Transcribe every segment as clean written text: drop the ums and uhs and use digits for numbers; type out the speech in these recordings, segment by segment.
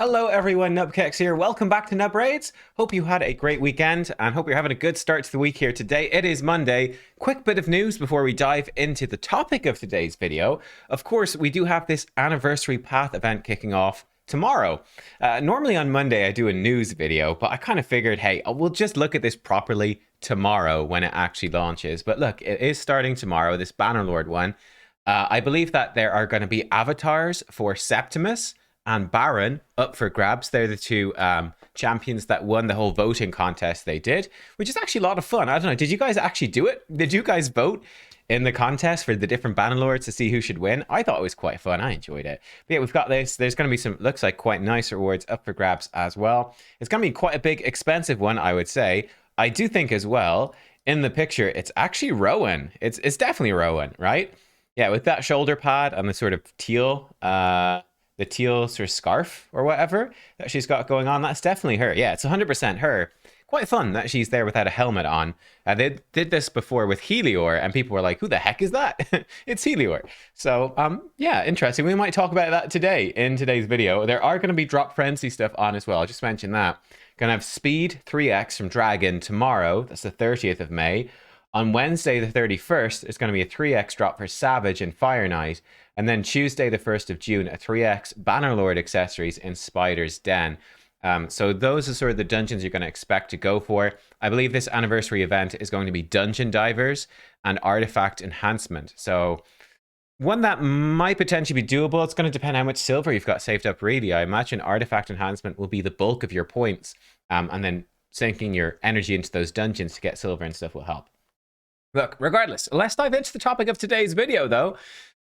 Hello everyone, nubkeks here. Welcome back to Nub Raids. Hope you had a great weekend and hope you're having a good start to the week here today. It is Monday. Quick bit of news before we dive into the topic of today's video. Of course, we do have this anniversary path event kicking off tomorrow. Normally on Monday I do a news video, but I kind of figured, hey, we'll just look at this properly tomorrow when it actually launches. But look, it is starting tomorrow, this Bannerlord one. I believe that there are going to be avatars for Septimus and Baron up for grabs. They're the two champions that won the whole voting contest they did, which is actually a lot of fun. I don't know, did you guys actually do it? Did you guys vote in the contest for the different Bannerlords to see who should win? I thought it was quite fun. I enjoyed it. But yeah, we've got this. There's going to be some, looks like quite nice rewards up for grabs as well. It's going to be quite a big, expensive one, I would say. I do think as well, in the picture, it's actually Rowan. It's definitely Rowan, right? Yeah, with that shoulder pad and the sort of teal, the teal sort of scarf or whatever that she's got going on, that's definitely her. Yeah, it's 100% her. Quite fun that she's there without a helmet on. They did this before with Helior, and people were like, who the heck is that? It's Helior. So, yeah, interesting. We might talk about that today in today's video. There are going to be drop frenzy stuff on as well. I'll just mention that. Going to have speed 3x from Dragon tomorrow. That's the 30th of May. On Wednesday, the 31st, it's going to be a 3x drop for Savage and Fire Knight. And then Tuesday, the 1st of June, a 3x Bannerlord accessories in Spider's Den. So those are sort of the dungeons you're going to expect to go for. I believe this anniversary event is going to be Dungeon Divers and Artifact Enhancement. So one that might potentially be doable. It's going to depend how much silver you've got saved up, really. I imagine Artifact Enhancement will be the bulk of your points. And then sinking your energy into those dungeons to get silver and stuff will help. Look, regardless, let's dive into the topic of today's video, though.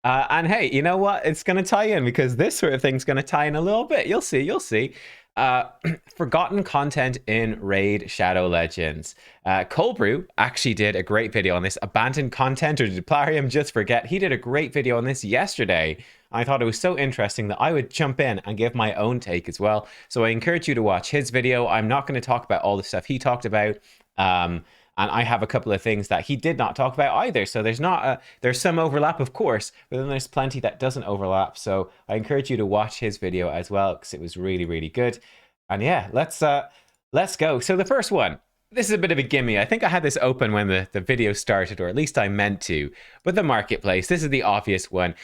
And hey, you know what? It's going to tie in because this sort of thing's going to tie in a little bit. You'll see, you'll see. Forgotten content in Raid Shadow Legends. Coldbrew actually did a great video on this. Abandoned content, or did Plarium just forget? He did a great video on this yesterday. I thought it was so interesting that I would jump in and give my own take as well. So I encourage you to watch his video. I'm not going to talk about all the stuff he talked about. And I have a couple of things that he did not talk about either. So there's some overlap, of course, but then there's plenty that doesn't overlap. So I encourage you to watch his video as well, because it was really, really good. And yeah, let's go. So the first one, this is a bit of a gimme. I think I had this open when the video started, or at least I meant to. But the marketplace, this is the obvious one.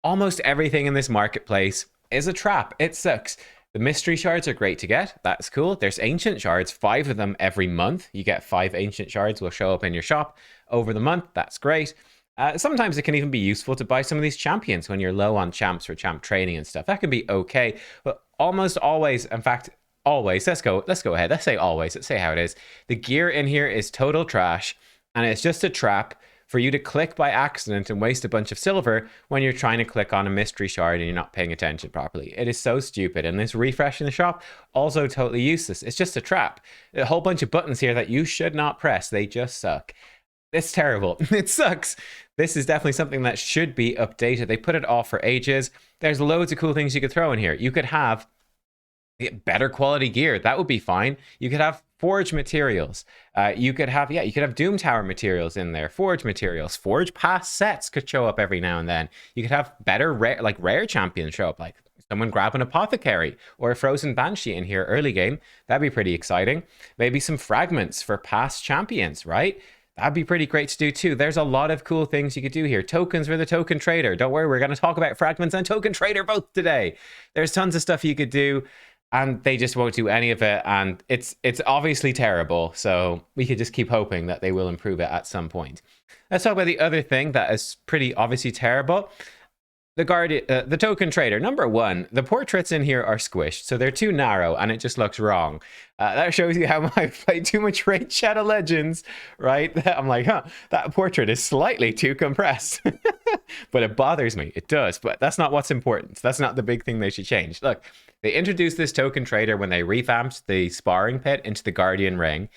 Almost everything in this marketplace is a trap. It sucks. The mystery shards are great to get. That's cool. There's ancient shards, 5 of them every month. You get 5 ancient shards will show up in your shop over the month. That's great. Sometimes it can even be useful to buy some of these champions when you're low on champs for champ training and stuff. That can be okay. But almost always, in fact, always, let's go ahead. Let's say always. Let's say how it is. The gear in here is total trash, and it's just a trap for you to click by accident and waste a bunch of silver when you're trying to click on a mystery shard and you're not paying attention properly. It is so stupid. And this refresh in the shop, also totally useless. It's just a trap. A whole bunch of buttons here that you should not press. They just suck. It's terrible. It sucks. This is definitely something that should be updated. They put it off for ages. There's loads of cool things you could throw in here. You could have better quality gear. That would be fine. You could have forge materials. You could have Doom Tower materials in there. Forge materials. Forge pass sets could show up every now and then. You could have better rare champions show up, like someone grab an apothecary or a frozen banshee in here early game. That'd be pretty exciting. Maybe some fragments for past champions, right? That'd be pretty great to do too. There's a lot of cool things you could do here. Tokens for the token trader. Don't worry, we're going to talk about fragments and token trader both today. There's tons of stuff you could do, and they just won't do any of it, and it's obviously terrible, so we could just keep hoping that they will improve it at some point. Let's talk about the other thing that is pretty obviously terrible. The token trader. Number 1, the portraits in here are squished, so they're too narrow, and it just looks wrong. That shows you how I've played too much Raid Shadow Legends, right? I'm like, that portrait is slightly too compressed. But it bothers me. It does, but that's not what's important. That's not the big thing they should change. Look, they introduced this token trader when they revamped the sparring pit into the Guardian Ring.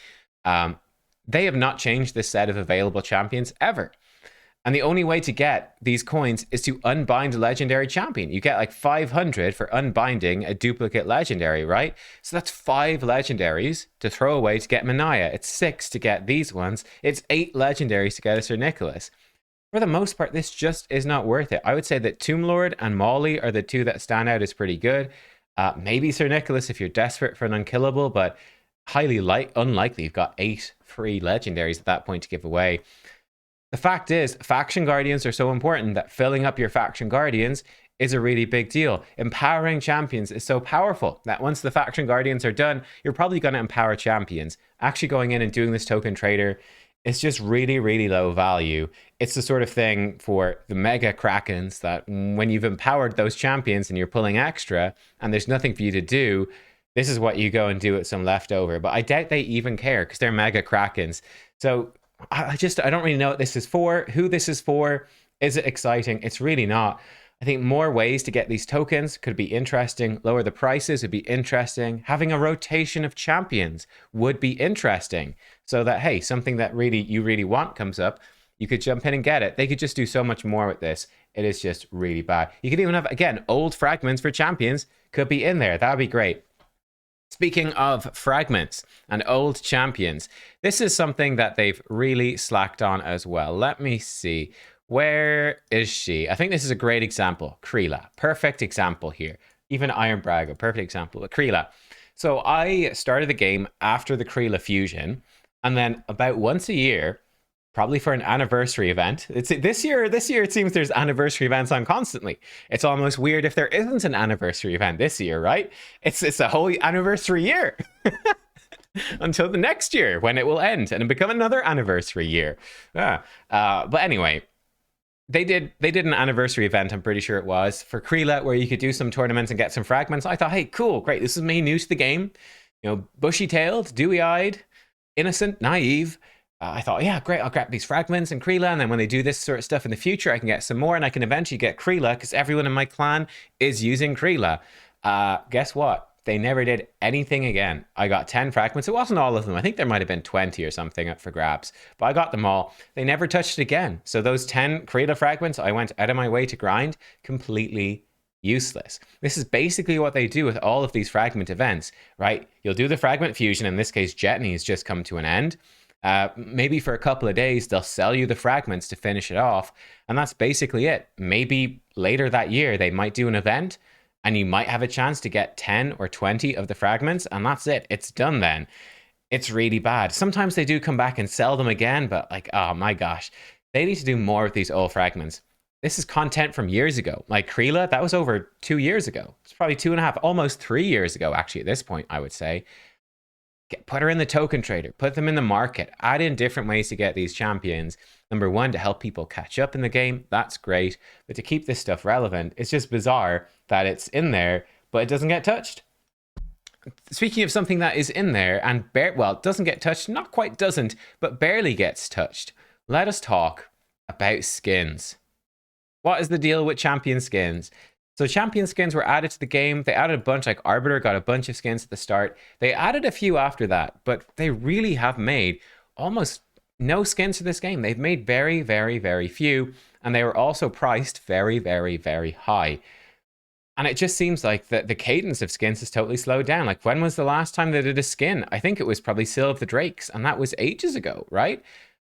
They have not changed this set of available champions ever. And the only way to get these coins is to unbind a legendary champion. You get like 500 for unbinding a duplicate legendary, right? So that's 5 legendaries to throw away to get Manaya. It's 6 to get these ones. It's 8 legendaries to get a Sir Nicholas. For the most part, this just is not worth it. I would say that Tomb Lord and Molly are the 2 that stand out as pretty good. Maybe Sir Nicholas if you're desperate for an unkillable, but highly unlikely. You've got 8 free legendaries at that point to give away. The fact is, faction guardians are so important that filling up your faction guardians is a really big deal. Empowering champions is so powerful that once the faction guardians are done, you're probably going to empower champions. Actually going in and doing this token trader is just really, really low value. It's the sort of thing for the mega krakens that when you've empowered those champions and you're pulling extra and there's nothing for you to do, this is what you go and do with some leftover. But I doubt they even care because they're mega krakens. So I don't really know what this is for, who this is for. Is it exciting? It's really not. I think more ways to get these tokens could be interesting. Lower the prices would be interesting. Having a rotation of champions would be interesting. So that, hey, something that you really want comes up, you could jump in and get it. They could just do so much more with this. It is just really bad. You could even have, again, old fragments for champions could be in there. That would be great. Speaking of fragments and old champions, this is something that they've really slacked on as well. Let me see. Where is she? I think this is a great example. Kreela. Perfect example here. Even Iron Brago. Perfect example. Kreela. So I started the game after the Kreela fusion. And then about once a year, probably for an anniversary event. This year it seems there's anniversary events on constantly. It's almost weird if there isn't an anniversary event this year, right? It's a whole anniversary year until the next year when it will end and become another anniversary year. But anyway, they did an anniversary event, I'm pretty sure it was, for Kreela, where you could do some tournaments and get some fragments. I thought, hey, cool, great. This is me new to the game. You know, bushy-tailed, dewy-eyed, innocent, naive. I thought, yeah, great, I'll grab these fragments and Kreela, and then when they do this sort of stuff in the future, I can get some more, and I can eventually get Kreela, because everyone in my clan is using Kreela. Guess what? They never did anything again. I got 10 fragments. It wasn't all of them. I think there might have been 20 or something up for grabs, but I got them all. They never touched it again. So those 10 Kreela fragments, I went out of my way to grind, completely useless. This is basically what they do with all of these fragment events, right? You'll do the fragment fusion. In this case, Jetney has just come to an end. Maybe for a couple of days, they'll sell you the fragments to finish it off. And that's basically it. Maybe later that year, they might do an event and you might have a chance to get 10 or 20 of the fragments. And that's it. It's done then. It's really bad. Sometimes they do come back and sell them again, but like, oh my gosh, they need to do more with these old fragments. This is content from years ago. Like Kreela, that was over 2 years ago. It's probably 2.5, almost 3 years ago, actually, at this point, I would say. Put her in the token trader, put them in the market, add in different ways to get these champions. Number one, to help people catch up in the game. That's great. But to keep this stuff relevant, it's just bizarre that it's in there, but it doesn't get touched. Speaking of something that is in there and doesn't get touched, not quite doesn't, but barely gets touched. Let us talk about skins. What is the deal with champion skins? So champion skins were added to the game. They added a bunch, like Arbiter got a bunch of skins at the start. They added a few after that, but they really have made almost no skins for this game. They've made very, very, very few, and they were also priced very, very, very high. And it just seems like the cadence of skins has totally slowed down. Like, when was the last time they did a skin? I think it was probably Seal of the Drakes, and that was ages ago, right?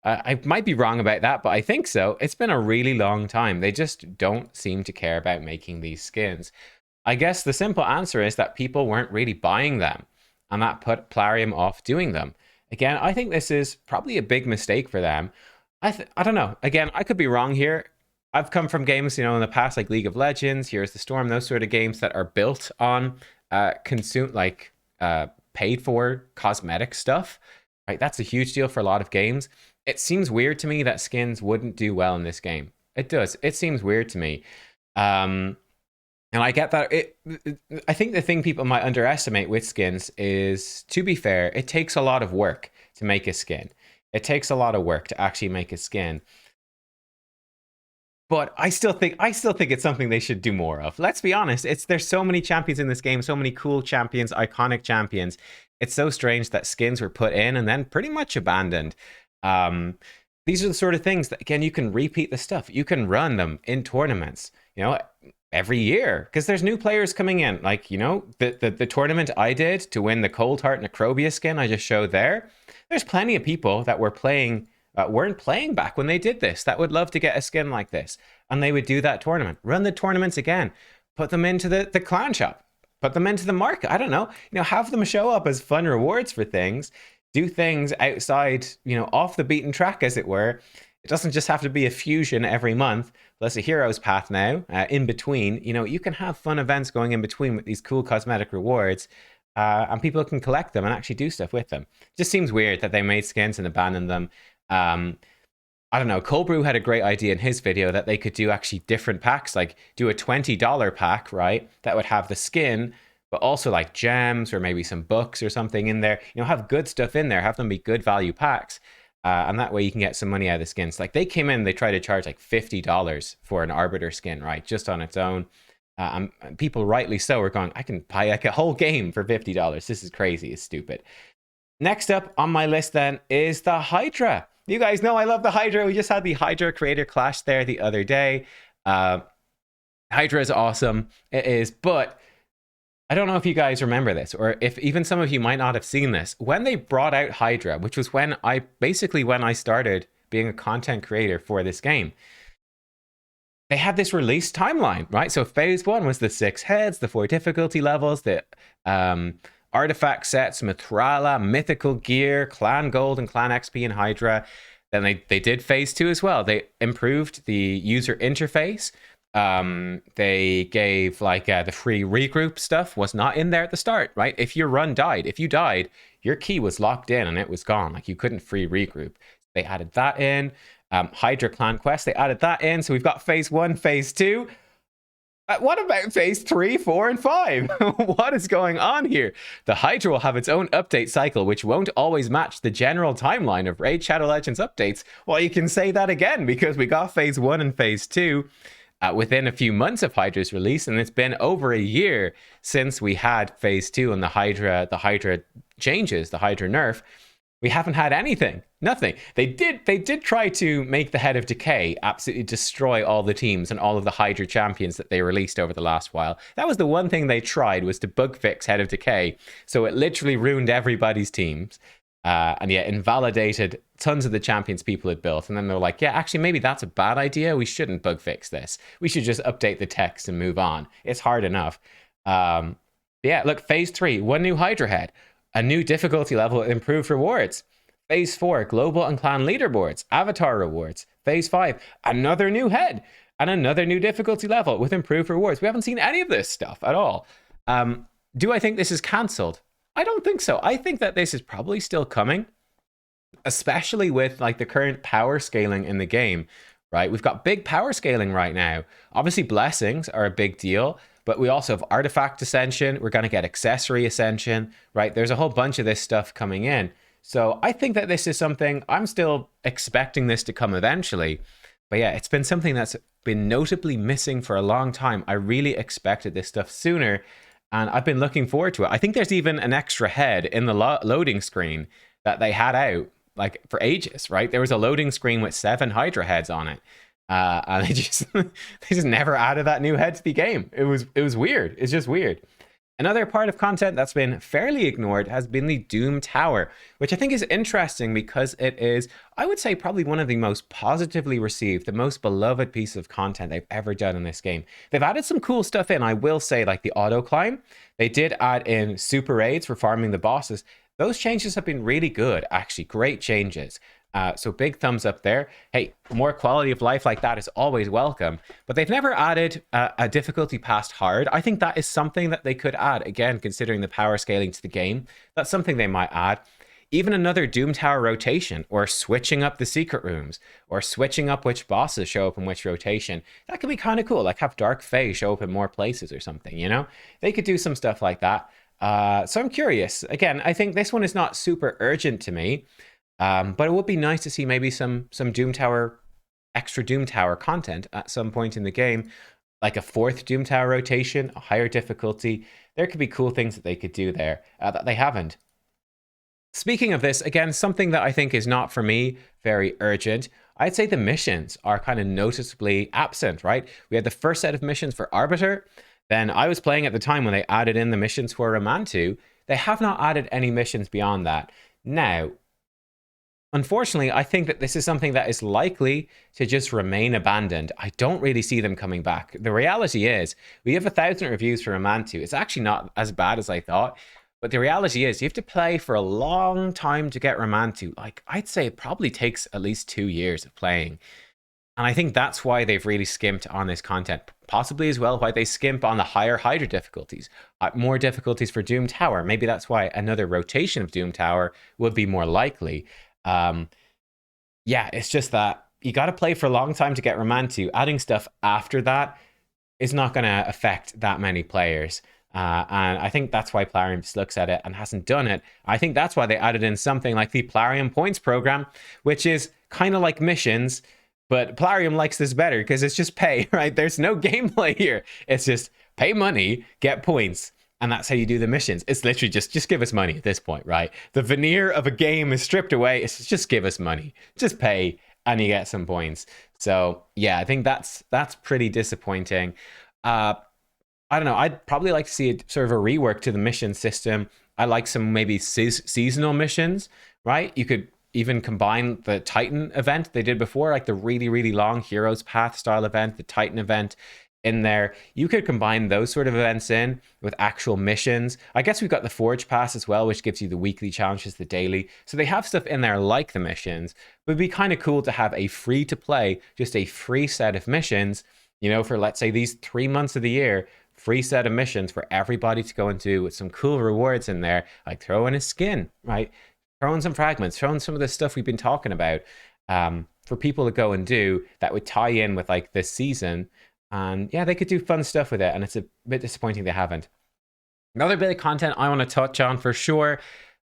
I might be wrong about that, but I think so. It's been a really long time. They just don't seem to care about making these skins. I guess the simple answer is that people weren't really buying them, and that put Plarium off doing them. Again, I think this is probably a big mistake for them. I don't know. Again, I could be wrong here. I've come from games, in the past, like League of Legends, Here's the Storm, those sort of games that are built on paid for cosmetic stuff. Right? That's a huge deal for a lot of games. It seems weird to me that skins wouldn't do well in this game. It does. It seems weird to me. And I get that. I think the thing people might underestimate with skins is, to be fair, it takes a lot of work to make a skin. It takes a lot of work to actually make a skin. But I still think it's something they should do more of. Let's be honest. There's so many champions in this game, so many cool champions, iconic champions. It's so strange that skins were put in and then pretty much abandoned. These are the sort of things that, again, you can repeat the stuff. You can run them in tournaments, every year, because there's new players coming in. Like, the tournament I did to win the Cold Heart Necrobia skin I just showed there. There's plenty of people that weren't playing back when they did this that would love to get a skin like this, and they would do that tournament. Run the tournaments again. Put them into the clan shop. put them into the market. I don't know, have them show up as fun rewards for things, do things outside, off the beaten track, as it were. It doesn't just have to be a fusion every month, plus a hero's path now, in between. You can have fun events going in between with these cool cosmetic rewards, and people can collect them and actually do stuff with them. It just seems weird that they made skins and abandoned them. I don't know, Cold Brew had a great idea in his video that they could do actually different packs, like do a $20 pack, right? That would have the skin, but also like gems or maybe some books or something in there. Have good stuff in there, have them be good value packs. And that way you can get some money out of the skins. Like they came in, they tried to charge like $50 for an Arbiter skin, right? Just on its own. And people rightly so are going, I can buy like a whole game for $50. This is crazy, it's stupid. Next up on my list then is the Hydra. You guys know I love the Hydra. We just had the Hydra creator clash there the other day. Hydra is awesome. It is, but I don't know if you guys remember this, or if even some of you might not have seen this. When they brought out Hydra, which was when I started being a content creator for this game, they had this release timeline, right? So phase 1 was the 6 heads, the 4 difficulty levels, the artifact sets, Mithrala, mythical gear, clan gold and clan XP in Hydra. Then they did phase 2 as well. They improved the user interface. They gave like the free regroup stuff was not in there at the start, right? If your run died, if you died, your key was locked in and it was gone. Like you couldn't free regroup. They added that in. Hydra clan quest, they added that in. So we've got phase 1, phase 2. What about phase 3, 4, and 5? What is going on here? The Hydra will have its own update cycle, which won't always match the general timeline of Raid Shadow Legends updates. Well, you can say that again, because we got phase 1 and phase 2 within a few months of Hydra's release, and it's been over a year since we had phase 2 and the Hydra changes, the Hydra nerf. We haven't had anything, nothing. They did try to make the Head of Decay absolutely destroy all the teams and all of the Hydra champions that they released over the last while. That was the one thing they tried, was to bug fix Head of Decay. So it literally ruined everybody's teams. And yeah, invalidated tons of the champions people had built. And then they're like, yeah, actually, maybe that's a bad idea. We shouldn't bug fix this. We should just update the text and move on. It's hard enough. Yeah, look, phase 3, 1 new Hydra head. A new difficulty level with improved rewards. Phase 4, global and clan leaderboards, avatar rewards. Phase 5, another new head and another new difficulty level with improved rewards. We haven't seen any of this stuff at all. Do I think this is cancelled? I don't think so. I think that this is probably still coming, especially with like the current power scaling in the game, right? We've got big power scaling right now. Obviously, blessings are a big deal. But we also have artifact ascension. We're going to get accessory ascension, right? There's a whole bunch of this stuff coming in. So I think that this is something, I'm still expecting this to come eventually. But yeah, it's been something that's been notably missing for a long time. I really expected this stuff sooner, and I've been looking forward to it. I think there's even an extra head in the loading screen that they had out like for ages, right? There was a loading screen with 7 Hydra heads on it. And they just never added that new head to the game. It was weird. It's just weird. Another part of content that's been fairly ignored has been the Doom Tower, which I think is interesting because it is, I would say, probably one of the most positively received, the most beloved piece of content they've ever done in this game. They've added some cool stuff in, I will say, like the auto climb. They did add in super raids for farming the bosses. Those changes have been really good, actually. Great changes. So big thumbs up there. Hey, more quality of life like that is always welcome. But they've never added a difficulty past hard. I think that is something that they could add. Again, considering the power scaling to the game, that's something they might add. Even another Doom Tower rotation, or switching up the secret rooms, or switching up which bosses show up in which rotation. That could be kind of cool. Like have Dark Fae show up in more places or something, you know? They could do some stuff like that. So I'm curious. Again, I think this one is not super urgent to me. But it would be nice to see maybe some Doom Tower, extra Doom Tower content at some point in the game, like a 4th Doom Tower rotation, a higher difficulty. There could be cool things that they could do there that they haven't. Speaking of this, again, something that I think is not for me very urgent. I'd say the missions are kind of noticeably absent, right? We had the first set of missions for Arbiter. Then I was playing at the time when they added in the missions for Romantu. They have not added any missions beyond that. Now, Unfortunately, I think that this is something that is likely to just remain abandoned. I don't really see them coming back. The reality is, we have 1,000 reviews for Remand 2. It's actually not as bad as I thought. But the reality is, you have to play for a long time to get Remand 2. Like, I'd say it probably takes at least 2 years of playing. And I think that's why they've really skimped on this content. Possibly as well why they skimp on the higher Hydra difficulties. More difficulties for Doom Tower. Maybe that's why another rotation of Doom Tower would be more likely. Um, yeah, it's just that you got to play for a long time to get Remand 2. Adding stuff after that is not going to affect that many players. And I think that's why Plarium just looks at it and hasn't done it. I think that's why they added in something like the Plarium Points program, which is kind of like missions, but Plarium likes this better because it's just pay, right? There's no gameplay here. It's just pay money, get points. And that's how you do the missions. It's literally just give us money at this point, right? The veneer of a game is stripped away. It's just give us money. Just pay and you get some points. So yeah, I think that's pretty disappointing. I don't know. I'd probably like to see a sort of a rework to the mission system. I like some maybe seasonal missions, right? You could even combine the Titan event they did before, like the really, really long Heroes Path style event, the Titan event in there. You could combine those sort of events in with actual missions. I guess we've got the Forge Pass as well, which gives you the weekly challenges, the daily. So they have stuff in there like the missions. But it'd be kind of cool to have a free to play, just a free set of missions, you know, for let's say these 3 months of the year, free set of missions for everybody to go and do with some cool rewards in there, like throw in a skin, right? Throw in some fragments, throw in some of the stuff we've been talking about for people to go and do that would tie in with like this season. And yeah, they could do fun stuff with it. And it's a bit disappointing they haven't. Another bit of content I want to touch on for sure,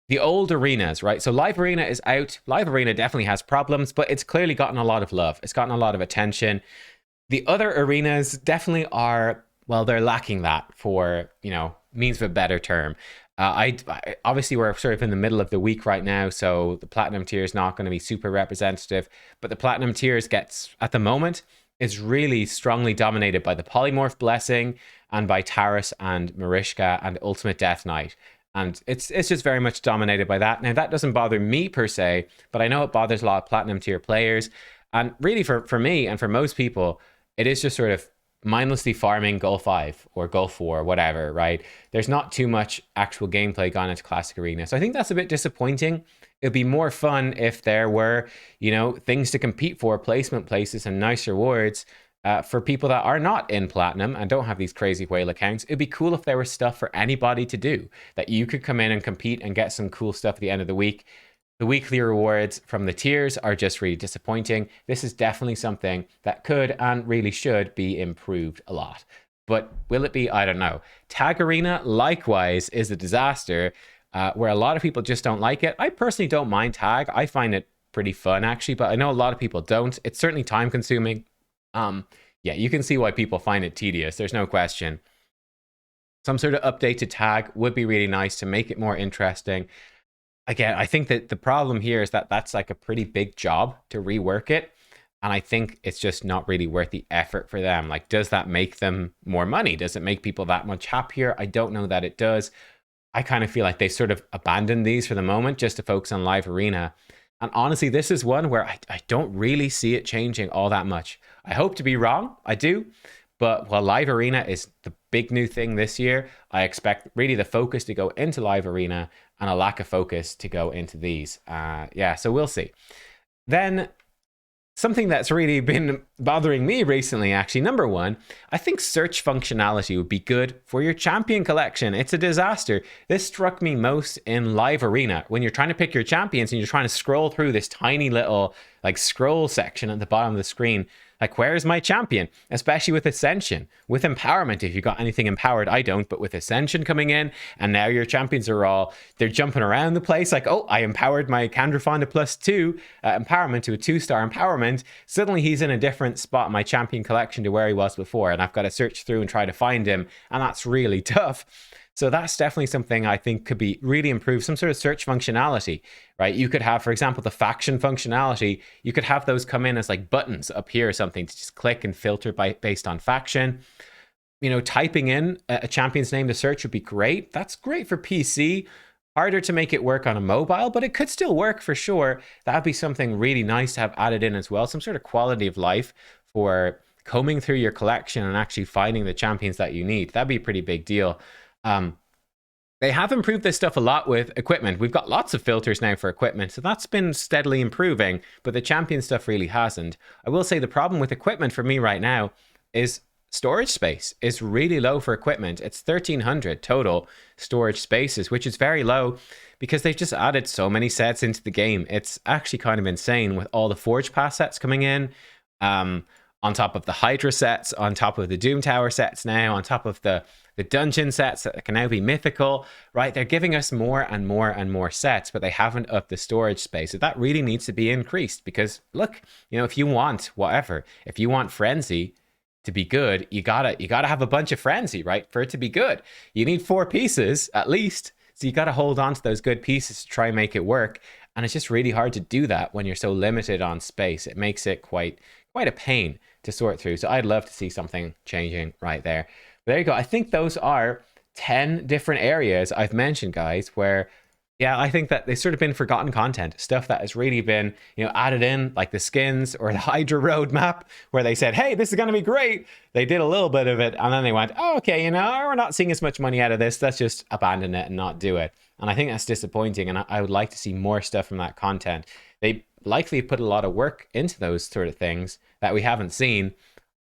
the old arenas, right? So Live Arena is out. Live Arena definitely has problems, but it's clearly gotten a lot of love. It's gotten a lot of attention. The other arenas definitely are, well, they're lacking that, for, you know, means of a better term. I obviously we're sort of in the middle of the week right now, so the platinum tier is not going to be super representative, but the platinum tiers gets at the moment is really strongly dominated by the Polymorph Blessing and by Taurus and Marishka and Ultimate Death Knight. And it's just very much dominated by that. Now, that doesn't bother me per se, but I know it bothers a lot of platinum tier players. And really for me and for most people, it is just sort of mindlessly farming Goal 5 or Goal 4 or whatever, right? There's not too much actual gameplay gone into Classic Arena. So I think that's a bit disappointing. It'd be more fun if there were, you know, things to compete for, placement places and nice rewards for people that are not in Platinum and don't have these crazy whale accounts. It'd be cool if there was stuff for anybody to do, that you could come in and compete and get some cool stuff at the end of the week. The weekly rewards from the tiers are just really disappointing. This is definitely something that could and really should be improved a lot. But will it be? I don't know. Tag Arena, likewise, is a disaster where a lot of people just don't like it. I personally don't mind Tag. I find it pretty fun, actually, but I know a lot of people don't. It's certainly time consuming. Yeah, you can see why people find it tedious. There's no question. Some sort of update to Tag would be really nice to make it more interesting. Again, I think that the problem here is that that's like a pretty big job to rework it. And I think it's just not really worth the effort for them. Like, does that make them more money? Does it make people that much happier? I don't know that it does. I kind of feel like they sort of abandoned these for the moment just to focus on Live Arena. And honestly, this is one where I don't really see it changing all that much. I hope to be wrong. I do. But while Live Arena is the big new thing this year, I expect really the focus to go into Live Arena and a lack of focus to go into these. Yeah, so we'll see. Then something that's really been bothering me recently, actually, number one, I think search functionality would be good for your champion collection. It's a disaster. This struck me most in Live Arena when you're trying to pick your champions and you're trying to scroll through this tiny little like scroll section at the bottom of the screen. Like, where's my champion? Especially with Ascension, with Empowerment. If you got anything empowered, I don't, but with Ascension coming in, and now your champions are all, they're jumping around the place. Like, oh, I empowered my Candrafon to +2 empowerment to a 2-star empowerment. Suddenly he's in a different spot in my champion collection to where he was before, and I've got to search through and try to find him, and that's really tough. So that's definitely something I think could be really improved, some sort of search functionality, right? You could have, for example, the faction functionality. You could have those come in as like buttons up here or something to just click and filter based on faction. You know, typing in a champion's name to search would be great. That's great for PC. Harder to make it work on a mobile, but it could still work for sure. That'd be something really nice to have added in as well. Some sort of quality of life for combing through your collection and actually finding the champions that you need. That'd be a pretty big deal. They have improved this stuff a lot with equipment. We've got lots of filters now for equipment, so that's been steadily improving, but the champion stuff really hasn't. I will say the problem with equipment for me right now is storage space is really low for equipment. It's 1,300 total storage spaces, which is very low because they've just added so many sets into the game. It's actually kind of insane with all the Forge Pass sets coming in, on top of the Hydra sets, on top of the Doom Tower sets now, on top of the dungeon sets that can now be mythical, right? They're giving us more and more and more sets, but they haven't upped the storage space. So that really needs to be increased because look, you know, if you want whatever, if you want Frenzy to be good, you gotta have a bunch of Frenzy, right? For it to be good, you need 4 pieces at least. So you gotta hold on to those good pieces to try and make it work. And it's just really hard to do that when you're so limited on space. It makes it quite a pain to sort through. So I'd love to see something changing right there. But there you go. I think those are 10 different areas I've mentioned, guys, where, yeah, I think that they've sort of been forgotten content, stuff that has really been, you know, added in, like the skins or the Hydra roadmap, where they said, hey, this is going to be great. They did a little bit of it, and then they went, oh, okay, you know, we're not seeing as much money out of this. Let's just abandon it and not do it. And I think that's disappointing, and I would like to see more stuff from that content. They likely put a lot of work into those sort of things that we haven't seen.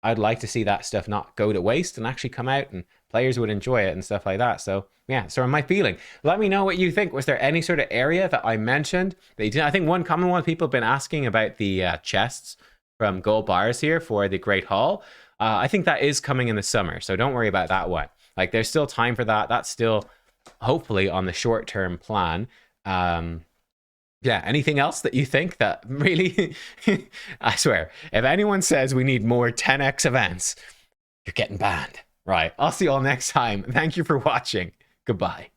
I'd like to see that stuff not go to waste and actually come out and players would enjoy it and stuff like that. So yeah, so my feeling. Let me know what you think. Was there any sort of area that I mentioned that you didn't? I think one common one people have been asking about the chests from Gold Bars here for the Great Hall. I think that is coming in the summer, so don't worry about that one. Like, there's still time for that. That's still hopefully on the short-term plan. Yeah, anything else that you think that really... I swear, if anyone says we need more 10x events, you're getting banned. Right, I'll see you all next time. Thank you for watching. Goodbye.